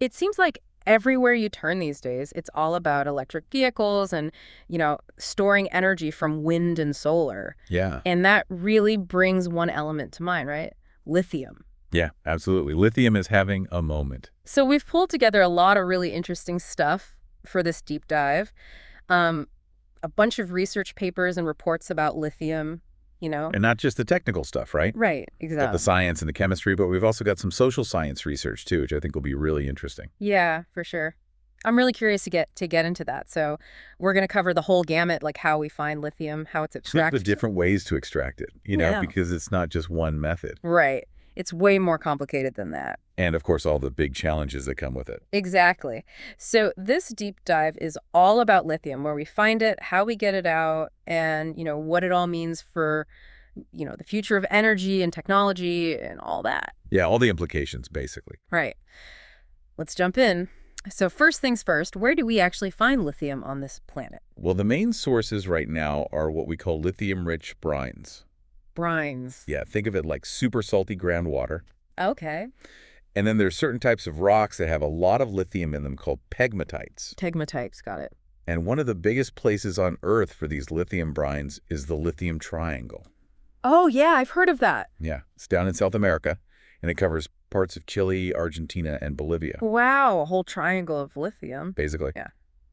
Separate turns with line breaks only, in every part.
It seems like everywhere you turn these days, it's all about electric vehicles and, storing energy from wind and solar.
Yeah.
And that really brings one element to mind, right? Lithium.
Yeah, absolutely. Lithium is having a moment.
So we've pulled together a lot of really interesting stuff for this deep dive. Um, a bunch of research papers and reports about lithium, you know?
And not just the technical stuff, right?
Right,
Got the
exactly.
science and the chemistry, but we've also got some social science research too, which I think will be really interesting.
Yeah, for sure. I'm really curious to get into that. So we're going to cover the whole gamut, like how we find lithium, how it's
The
extracted.
different ways to extract it,
Yeah.
because it's not just one method.
Right. It's way more complicated than that.
And of course, all the big challenges that come with it.
Exactly. So this deep dive is all about lithium, where we find it, how we get it out, and, what it all means for, the future of energy and technology and all that.
Yeah, all the implications, basically.
Right. Let's jump in. So first things first, where do we actually find lithium on this planet?
Well, the main sources right now are what we call lithium-rich brines.
Brines.
Yeah, think of it like super salty groundwater.
Okay.
And then there's certain types of rocks that have a lot of lithium in them called pegmatites.
Pegmatites, got it.
And one of the biggest places on Earth for these lithium brines is the Lithium Triangle.
Oh, yeah, I've heard of that.
Yeah, it's down in South America, and it covers parts of Chile, Argentina, and Bolivia,
Wow, a whole triangle of lithium.
basically.
Yeah.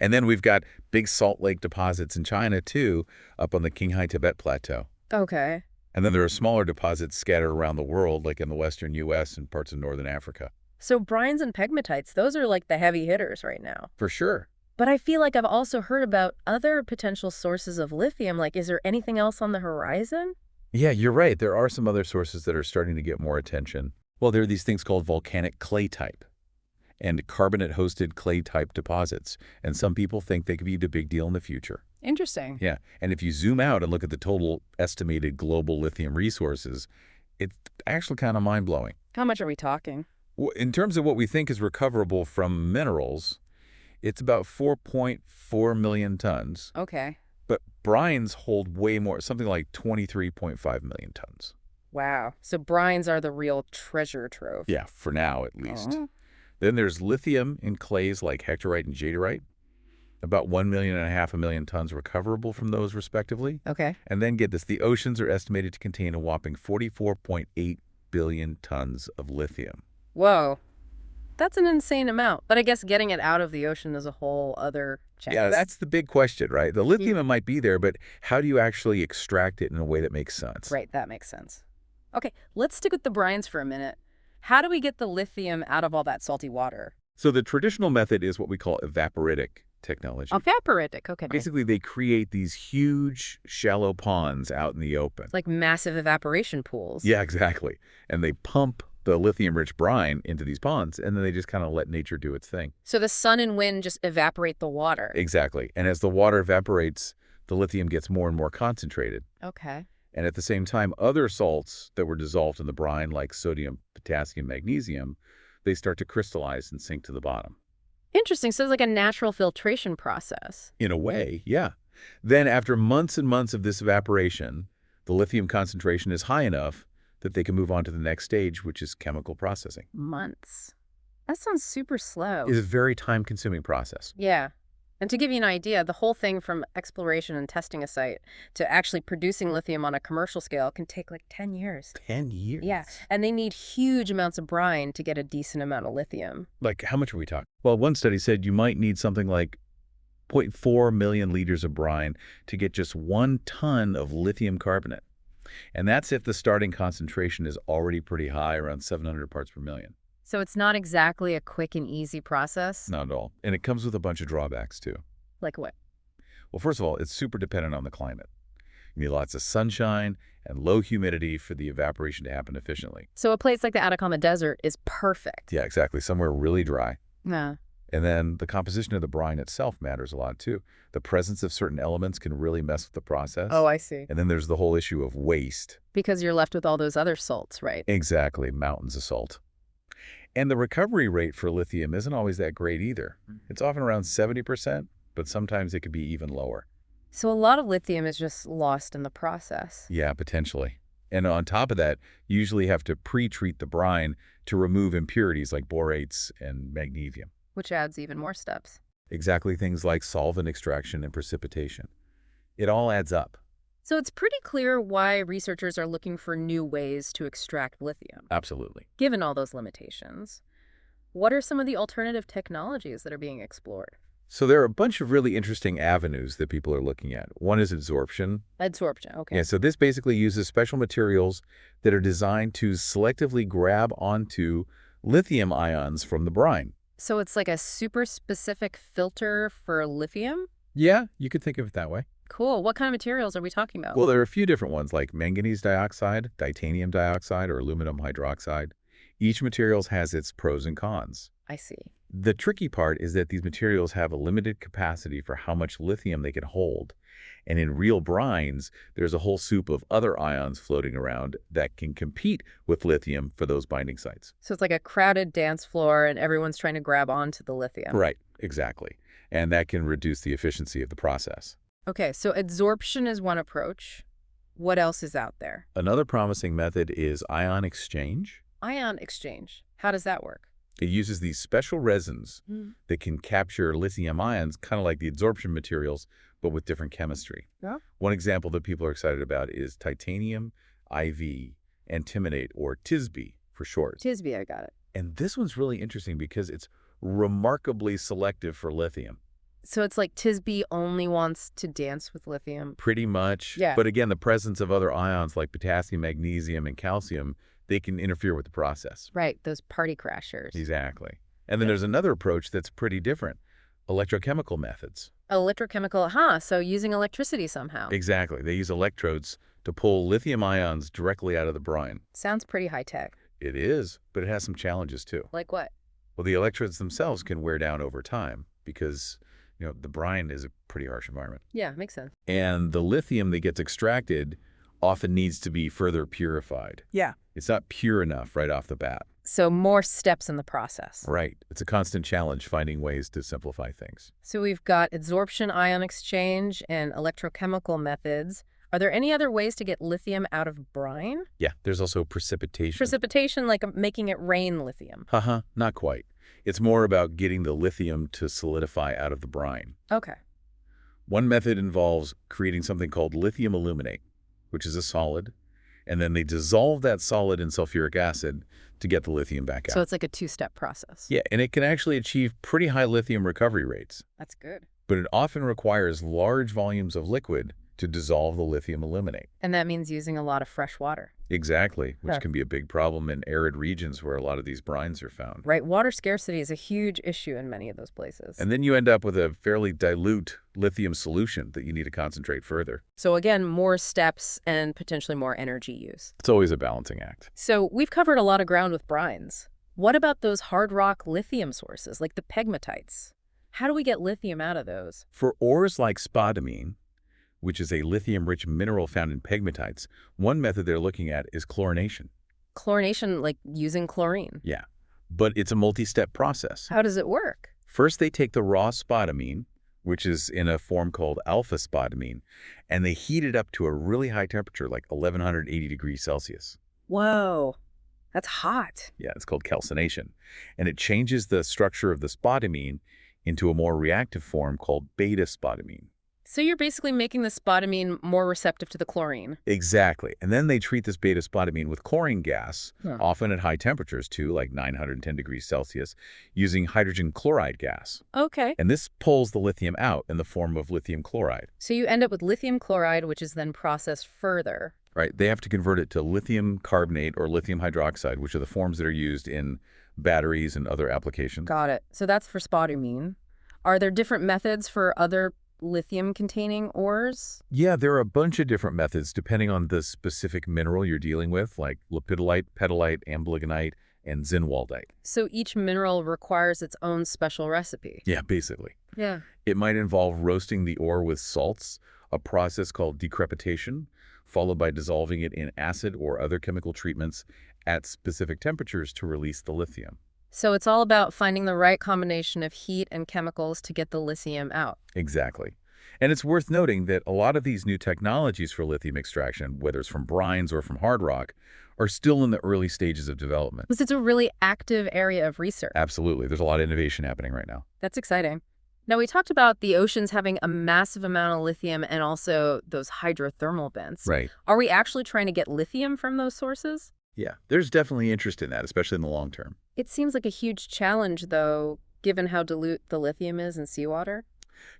And then we've got big salt lake deposits in China, too, up on the Qinghai Tibet Plateau.
Okay.
And then there are smaller deposits scattered around the world, like in the western U.S. and parts of northern Africa.
So brines and pegmatites, those are like the heavy hitters right now.
For sure.
But I feel like I've also heard about other potential sources of lithium. Like, is there anything else on the horizon?
Yeah, you're right. There are some other sources that are starting to get more attention. Well, there are these things called volcanic clay type and carbonate-hosted clay type deposits. And some people think they could be a big deal in the future.
Interesting.
Yeah, and if you zoom out and look at the total estimated global lithium resources, it's actually kind of mind-blowing.
How much are we talking?
In terms of what we think is recoverable from minerals, it's about 4.4 million tons.
Okay.
But brines hold way more, something like 23.5 million tons.
Wow. So brines are the real treasure trove.
Yeah, for now at least.
Oh.
Then there's lithium in clays like hectorite and jadeite. About 1.5 million tons recoverable from those respectively.
Okay.
And then get this, the oceans are estimated to contain a whopping 44.8 billion tons of lithium.
Whoa. That's an insane amount. But I guess getting it out of the ocean is a whole other challenge.
Yeah, that's the big question, right? The lithium might be there, but how do you actually extract it in a way that makes sense?
Right, that makes sense. Okay, let's stick with the brines for a minute. How do we get the lithium out of all that salty water?
So the traditional method is what we call evaporitic technology.
Evaporitic, okay.
Basically, they create these huge, shallow ponds out in the open.
Like massive evaporation pools.
Yeah, exactly. And they pump the lithium-rich brine into these ponds, and then they just kind of let nature do its thing.
So the sun and wind just evaporate the water.
Exactly. And as the water evaporates, the lithium gets more and more concentrated.
Okay.
And at the same time, other salts that were dissolved in the brine, like sodium, potassium, magnesium, they start to crystallize and sink to the bottom.
Interesting. So it's like a natural filtration process.
In a way, yeah. Then after months and months of this evaporation, the lithium concentration is high enough that they can move on to the next stage, which is chemical processing.
Months. That sounds super slow.
It's a very time-consuming process.
Yeah. And to give you an idea, the whole thing from exploration and testing a site to actually producing lithium on a commercial scale can take like 10 years.
10 years?
Yeah. And they need huge amounts of brine to get a decent amount of lithium.
Like, how much are we talking? Well, one study said you might need something like 0.4 million liters of brine to get just 1 ton of lithium carbonate. And that's if the starting concentration is already pretty high, around 700 parts per million.
So it's not exactly a quick and easy process?
Not at all. And it comes with a bunch of drawbacks, too.
Like what?
Well, first of all, it's super dependent on the climate. You need lots of sunshine and low humidity for the evaporation to happen efficiently.
So a place like the Atacama Desert is perfect.
Yeah, exactly. Somewhere really dry.
Yeah.
And then the composition of the brine itself matters a lot, too. The presence of certain elements can really mess with the process.
Oh, I see.
And then there's the whole issue of waste.
Because you're left with all those other salts, right?
Exactly, mountains of salt. And the recovery rate for lithium isn't always that great either. It's often around 70%, but sometimes it could be even lower.
So a lot of lithium is just lost in the process.
Yeah, potentially. And on top of that, you usually have to pre-treat the brine to remove impurities like borates and magnesium.
Which adds even more steps.
Exactly, things like solvent extraction and precipitation. It all adds up.
So it's pretty clear why researchers are looking for new ways to extract lithium,
Absolutely.
given all those limitations. What are some of the alternative technologies that are being explored?
So there are a bunch of really interesting avenues that people are looking at. One is absorption.
Adsorption,
Yeah,
okay.
so this basically uses special materials that are designed to selectively grab onto lithium ions from the brine.
So it's like a super specific filter for lithium?
Yeah, you could think of it that way.
Cool. What kind of materials are we talking about?
Well, there are a few different ones like manganese dioxide, titanium dioxide, or aluminum hydroxide. Each material has its pros and cons.
I see.
The tricky part is that these materials have a limited capacity for how much lithium they can hold. And in real brines, there's a whole soup of other ions floating around that can compete with lithium for those binding sites.
So it's like a crowded dance floor and everyone's trying to grab onto the lithium.
Right, exactly. And that can reduce the efficiency of the process.
Okay, so adsorption is one approach. What else is out there?
Another promising method is ion exchange.
Ion exchange. How does that work?
It uses these special resins that can capture lithium ions, kind of like the adsorption materials, but with different chemistry.
Yeah.
One example that people are excited about is titanium IV antimonate, or TISB for short.
Tisby, I got it.
And this one's really interesting because it's remarkably selective for lithium.
So it's like Tisby only wants to dance with lithium.
Pretty much.
Yeah.
But again, the presence of other ions like potassium, magnesium, and calcium, they can interfere with the process.
Right, those party crashers.
Exactly. And then
Yeah.
there's another approach that's pretty different. Electrochemical methods.
Electrochemical, so using electricity somehow.
Exactly. They use electrodes to pull lithium ions directly out of the brine.
Sounds pretty high tech.
It is, but it has some challenges too.
Like what?
Well, the electrodes themselves can wear down over time because, the brine is a pretty harsh environment.
Yeah, makes sense.
And the lithium that gets extracted often needs to be further purified.
Yeah.
It's not pure enough right off the bat.
So more steps in the process.
Right. It's a constant challenge finding ways to simplify things.
So we've got adsorption ion exchange and electrochemical methods. Are there any other ways to get lithium out of brine?
Yeah, there's also precipitation.
Precipitation, like making it rain lithium.
Haha, not quite. It's more about getting the lithium to solidify out of the brine.
Okay.
One method involves creating something called lithium aluminate, which is a solid, and then they dissolve that solid in sulfuric acid to get the lithium back out.
So it's like a two-step process.
Yeah, and it can actually achieve pretty high lithium recovery rates,
That's good.
but it often requires large volumes of liquid to dissolve the lithium aluminate.
And that means using a lot of fresh water.
Exactly, which
Huh.
can be a big problem in arid regions where a lot of these brines are found.
Right, water scarcity is a huge issue in many of those places.
And then you end up with a fairly dilute lithium solution that you need to concentrate further.
So again, more steps and potentially more energy use.
It's always a balancing act.
So we've covered a lot of ground with brines. What about those hard rock lithium sources, like the pegmatites? How do we get lithium out of those?
For ores like spodumene, which is a lithium-rich mineral found in pegmatites, one method they're looking at is chlorination.
Chlorination, like using chlorine.
Yeah, but it's a multi-step process.
How does it work?
First, they take the raw spodumene, which is in a form called alpha spodumene, and they heat it up to a really high temperature, like 1180 degrees Celsius.
Whoa, that's hot.
Yeah, it's called calcination. And it changes the structure of the spodumene into a more reactive form called beta spodumene.
So you're basically making the spodumene more receptive to the chlorine.
Exactly. And then they treat this beta spodumene with chlorine gas,
Huh.
often at high temperatures too, like 910 degrees Celsius, using hydrogen chloride gas.
Okay.
And this pulls the lithium out in the form of lithium chloride.
So you end up with lithium chloride, which is then processed further.
Right? They have to convert it to lithium carbonate or lithium hydroxide, which are the forms that are used in batteries and other applications.
Got it. So that's for spodumene. Are there different methods for other lithium-containing ores?
Yeah, there are a bunch of different methods depending on the specific mineral you're dealing with, like lepidolite, petalite, amblygonite, and zinwaldite.
So each mineral requires its own special recipe.
Yeah, basically.
Yeah.
It might involve roasting the ore with salts, a process called decrepitation, followed by dissolving it in acid or other chemical treatments at specific temperatures to release the lithium.
So it's all about finding the right combination of heat and chemicals to get the lithium out.
Exactly. And it's worth noting that a lot of these new technologies for lithium extraction, whether it's from brines or from hard rock, are still in the early stages of development.
Because it's a really active area of research.
Absolutely. There's a lot of innovation happening right now.
That's exciting. Now, we talked about the oceans having a massive amount of lithium and also those hydrothermal vents.
Right.
Are we actually trying to get lithium from those sources?
Yeah, there's definitely interest in that, especially in the long term.
It seems like a huge challenge, though, given how dilute the lithium is in seawater.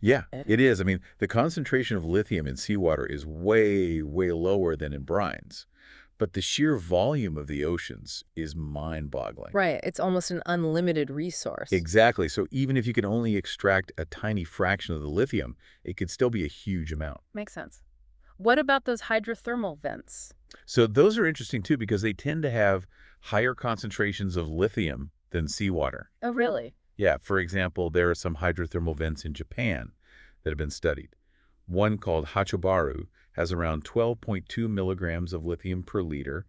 Yeah, it is. I mean, the concentration of lithium in seawater is way, way lower than in brines. But the sheer volume of the oceans is mind-boggling.
Right. It's almost an unlimited resource.
Exactly. So even if you can only extract a tiny fraction of the lithium, it could still be a huge amount.
Makes sense. What about those hydrothermal vents?
So those are interesting too because they tend to have higher concentrations of lithium than seawater.
Oh, really?
Yeah, for example, there are some hydrothermal vents in Japan that have been studied. One called Hachobaru has around 12.2 milligrams of lithium per liter,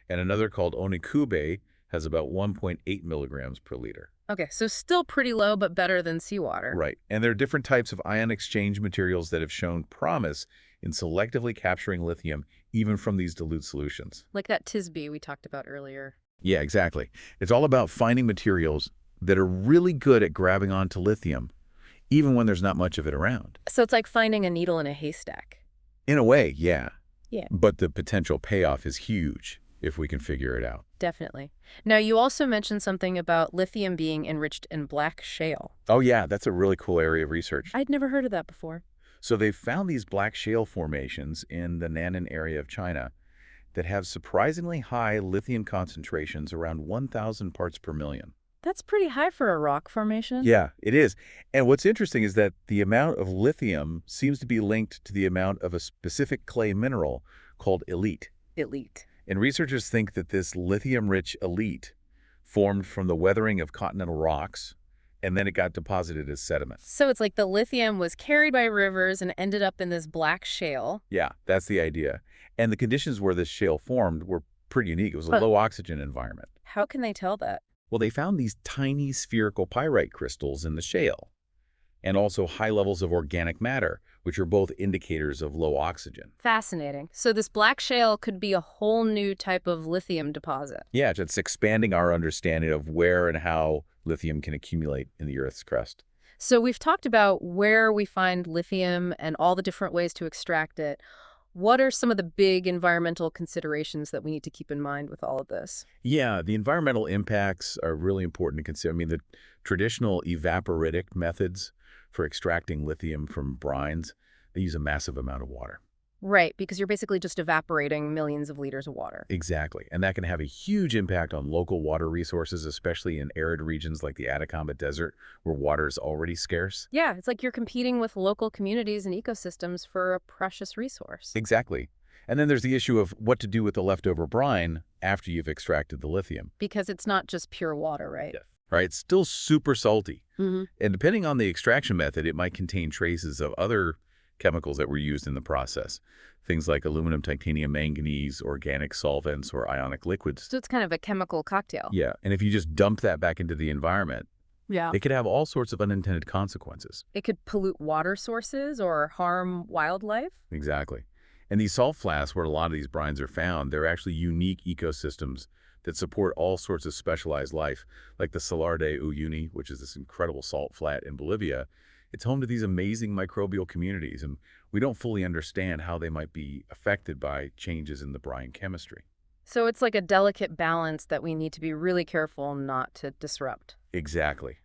and another called Onikube has about 1.8 milligrams per liter.
Okay, so still pretty low, but better than seawater.
Right, and there are different types of ion exchange materials that have shown promise in selectively capturing lithium even from these dilute solutions.
Like that TISB we talked about earlier.
Yeah, exactly. It's all about finding materials that are really good at grabbing onto lithium, even when there's not much of it around.
So it's like finding a needle in a haystack.
In a way, yeah.
Yeah.
But the potential payoff is huge if we can figure it out.
Definitely. Now, you also mentioned something about lithium being enriched in black shale.
Oh yeah, that's a really cool area of research.
I'd never heard of that before.
So they've found these black shale formations in the Nannan area of China that have surprisingly high lithium concentrations around 1,000 parts per million.
That's pretty high for a rock formation.
Yeah, it is. And what's interesting is that the amount of lithium seems to be linked to the amount of a specific clay mineral called elite.
Elite.
And researchers think that this lithium-rich elite formed from the weathering of continental rocks, and then it got deposited as sediment.
So it's like the lithium was carried by rivers and ended up in this black shale.
Yeah, that's the idea. And the conditions where this shale formed were pretty unique. It was a
Huh.
low-oxygen environment.
How can they tell that?
Well, they found these tiny spherical pyrite crystals in the shale, and also high levels of organic matter, which are both indicators of low oxygen.
Fascinating. So this black shale could be a whole new type of lithium deposit.
Yeah, it's expanding our understanding of where and how lithium can accumulate in the Earth's crust.
So we've talked about where we find lithium and all the different ways to extract it. What are some of the big environmental considerations that we need to keep in mind with all of this?
Yeah, the environmental impacts are really important to consider. I mean, the traditional evaporitic methods for extracting lithium from brines, they use a massive amount of water.
Right, because you're basically just evaporating millions of liters of water.
Exactly. And that can have a huge impact on local water resources, especially in arid regions like the Atacama Desert, where water is already scarce.
Yeah, it's like you're competing with local communities and ecosystems for a precious resource.
Exactly. And then there's the issue of what to do with the leftover brine after you've extracted the lithium.
Because it's not just pure water, right?
Yeah. Right? It's still super salty.
Mm-hmm.
And depending on the extraction method, it might contain traces of other chemicals that were used in the process. Things like aluminum, titanium, manganese, organic solvents, or ionic liquids.
So it's kind of a chemical cocktail.
Yeah, and if you just dump that back into the environment,
Yeah.
it could have all sorts of unintended consequences.
It could pollute water sources or harm wildlife.
Exactly. And these salt flats, where a lot of these brines are found, they're actually unique ecosystems that support all sorts of specialized life, like the Salar de Uyuni, which is this incredible salt flat in Bolivia. It's home to these amazing microbial communities, and we don't fully understand how they might be affected by changes in the brine chemistry.
So it's like a delicate balance that we need to be really careful not to disrupt.
Exactly.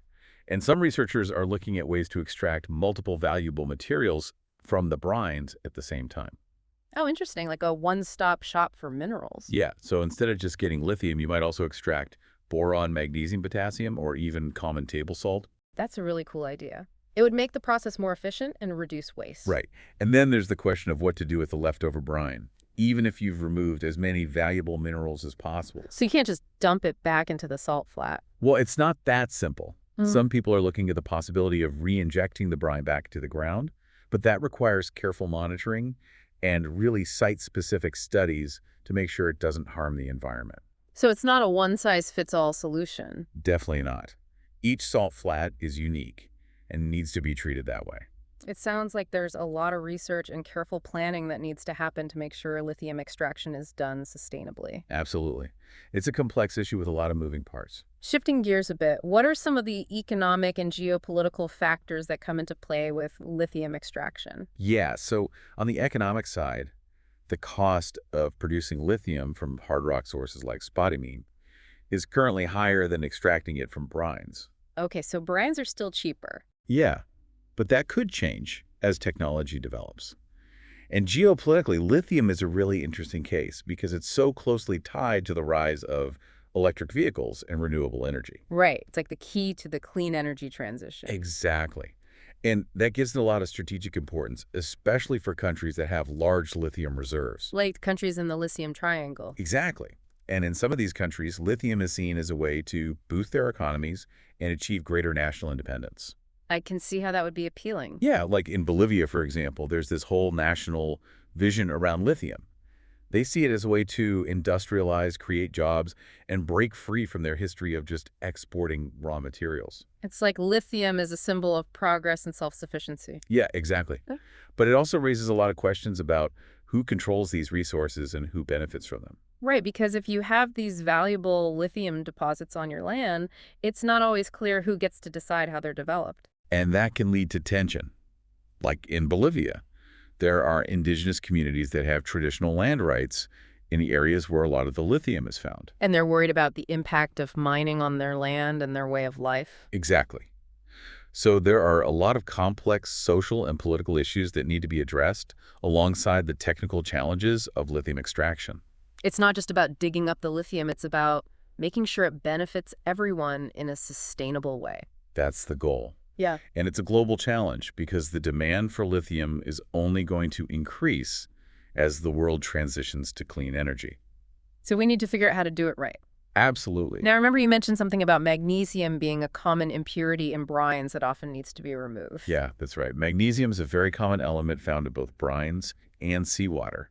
And some researchers are looking at ways to extract multiple valuable materials from the brines at the same time.
Oh, interesting. Like a one-stop shop for minerals.
Yeah, so instead of just getting lithium, you might also extract boron, magnesium, potassium, or even common table salt.
That's a really cool idea. It would make the process more efficient and reduce waste.
Right. And then there's the question of what to do with the leftover brine, even if you've removed as many valuable minerals as possible.
So you can't just dump it back into the salt flat.
Well, it's not that simple.
Mm.
Some people are looking at the possibility of re-injecting the brine back to the ground, but that requires careful monitoring and really site-specific studies to make sure it doesn't harm the environment.
So it's not a one-size-fits-all solution.
Definitely not. Each salt flat is unique and needs to be treated that way.
It sounds like there's a lot of research and careful planning that needs to happen to make sure lithium extraction is done sustainably.
Absolutely. It's a complex issue with a lot of moving parts.
Shifting gears a bit, what are some of the economic and geopolitical factors that come into play with lithium extraction?
Yeah, so on the economic side, the cost of producing lithium from hard rock sources like spodumene is currently higher than extracting it from brines.
Okay, so brines are still cheaper.
Yeah, but that could change as technology develops. And geopolitically, lithium is a really interesting case because it's so closely tied to the rise of electric vehicles and renewable energy.
Right. It's like the key to the clean energy transition.
Exactly. And that gives it a lot of strategic importance, especially for countries that have large lithium reserves.
Like countries in the lithium triangle.
Exactly. And in some of these countries, lithium is seen as a way to boost their economies and achieve greater national independence.
I can see how that would be appealing.
Yeah, like in Bolivia, for example, there's this whole national vision around lithium. They see it as a way to industrialize, create jobs, and break free from their history of just exporting raw materials.
It's like lithium is a symbol of progress and self-sufficiency.
Yeah, exactly.
Yeah.
But it also raises a lot of questions about who controls these resources and who benefits from them.
Right, because if you have these valuable lithium deposits on your land, it's not always clear who gets to decide how they're developed.
And that can lead to tension. Like in Bolivia, there are indigenous communities that have traditional land rights in the areas where a lot of the lithium is found.
And they're worried about the impact of mining on their land and their way of life.
Exactly. So there are a lot of complex social and political issues that need to be addressed alongside the technical challenges of lithium extraction.
It's not just about digging up the lithium, it's about making sure it benefits everyone in a sustainable way.
That's the goal.
Yeah.
And it's a global challenge because the demand for lithium is only going to increase as the world transitions to clean energy.
So we need to figure out how to do it right.
Absolutely.
Now, remember you mentioned something about magnesium being a common impurity in brines that often needs to be removed.
Yeah, that's right. Magnesium is a very common element found in both brines and seawater,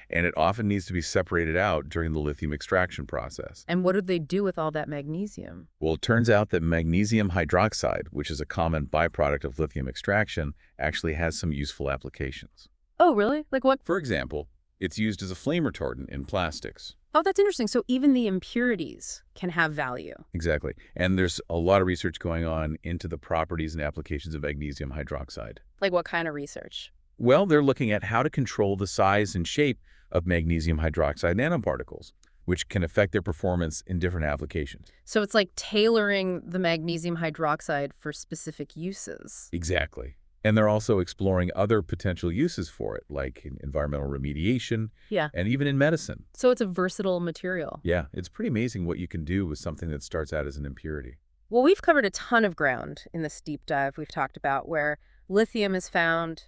and it often needs to be separated out during the lithium extraction process.
And what do they do with all that magnesium?
Well, it turns out that magnesium hydroxide, which is a common byproduct of lithium extraction, actually has some useful applications.
Oh, really? Like what?
For example, it's used as a flame retardant in plastics.
Oh, that's interesting. So even the impurities can have value.
Exactly. And there's a lot of research going on into the properties and applications of magnesium hydroxide.
Like what kind of research?
Well, they're looking at how to control the size and shape of magnesium hydroxide nanoparticles, which can affect their performance in different applications.
So it's like tailoring the magnesium hydroxide for specific uses.
Exactly. And they're also exploring other potential uses for it, like in environmental remediation
Yeah.
and even in medicine.
So it's a versatile material.
Yeah, it's pretty amazing what you can do with something that starts out as an impurity.
Well, we've covered a ton of ground in this deep dive we've talked about where lithium is found,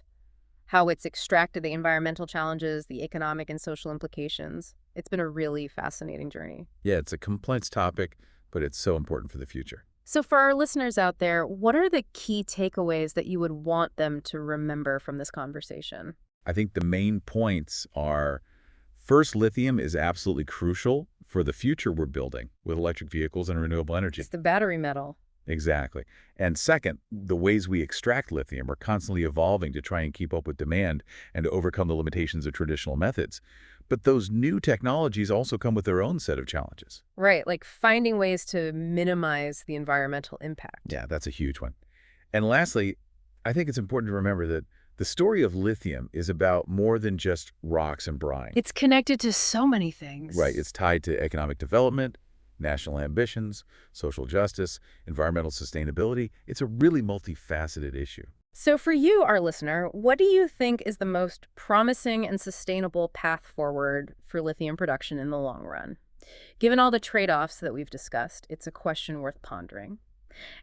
how it's extracted, the environmental challenges, the economic and social implications. It's been a really fascinating journey.
Yeah, it's a complex topic, but it's so important for the future.
So for our listeners out there, what are the key takeaways that you would want them to remember from this conversation?
I think the main points are, first, lithium is absolutely crucial for the future we're building with electric vehicles and renewable energy.
It's the battery metal.
Exactly. And second, the ways we extract lithium are constantly evolving to try and keep up with demand and to overcome the limitations of traditional methods. But those new technologies also come with their own set of challenges.
Right, like finding ways to minimize the environmental impact.
Yeah, that's a huge one. And lastly, I think it's important to remember that the story of lithium is about more than just rocks and brine.
It's connected to so many things.
Right. It's tied to economic development, national ambitions, social justice, environmental sustainability. It's a really multifaceted issue.
So for you, our listener, what do you think is the most promising and sustainable path forward for lithium production in the long run? Given all the trade-offs that we've discussed, it's a question worth pondering.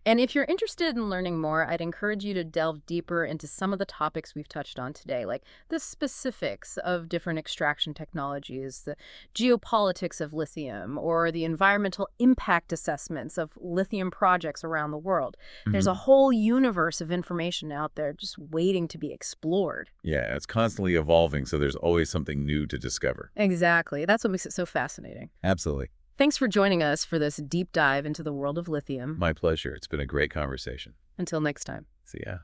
And if you're interested in learning more, I'd encourage you to delve deeper into some of the topics we've touched on today, like the specifics of different extraction technologies, the geopolitics of lithium, or the environmental impact assessments of lithium projects around the world. There's a whole universe of information out there just waiting to be explored.
Yeah, it's constantly evolving, so there's always something new to discover.
Exactly. That's what makes it so fascinating.
Absolutely.
Thanks for joining us for this deep dive into the world of lithium.
My pleasure. It's been a great conversation.
Until next time.
See ya.